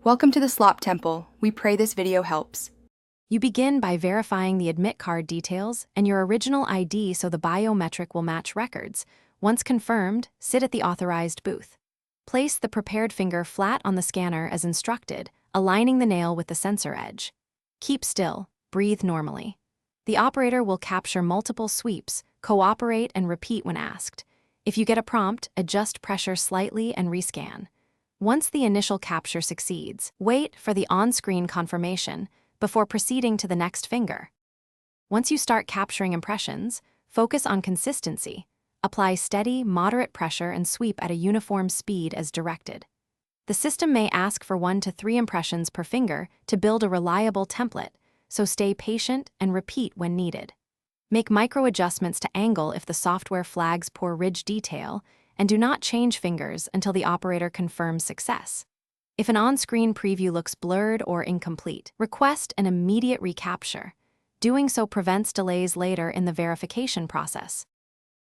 Welcome to the Slop Temple. We pray this video helps. You begin by verifying the admit card details and your original ID so the biometric will match records. Once confirmed, sit at the authorized booth. Place the prepared finger flat on the scanner as instructed, aligning the nail with the sensor edge. Keep still, breathe normally. The operator will capture multiple sweeps, cooperate and repeat when asked. If you get a prompt, adjust pressure slightly and rescan. Once the initial capture succeeds, wait for the on-screen confirmation before proceeding to the next finger. Once you start capturing impressions, focus on consistency. Apply steady, moderate pressure and sweep at a uniform speed as directed. The system may ask for 1 to 3 impressions per finger to build a reliable template, so stay patient and repeat when needed. Make micro adjustments to angle if the software flags poor ridge detail, and do not change fingers until the operator confirms success. If an on-screen preview looks blurred or incomplete, request an immediate recapture. Doing so prevents delays later in the verification process.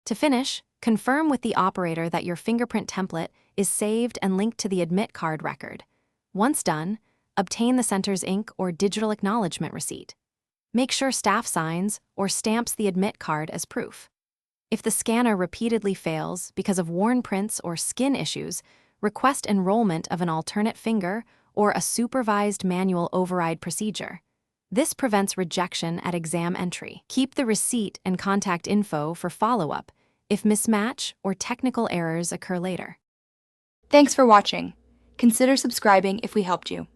To finish, confirm with the operator that your fingerprint template is saved and linked to the admit card record. Once done, obtain the center's ink or digital acknowledgement receipt. Make sure staff signs or stamps the admit card as proof. If the scanner repeatedly fails because of worn prints or skin issues, request enrollment of an alternate finger or a supervised manual override procedure. This prevents rejection at exam entry. Keep the receipt and contact info for follow-up if mismatch or technical errors occur later. Thanks for watching. Consider subscribing if we helped you.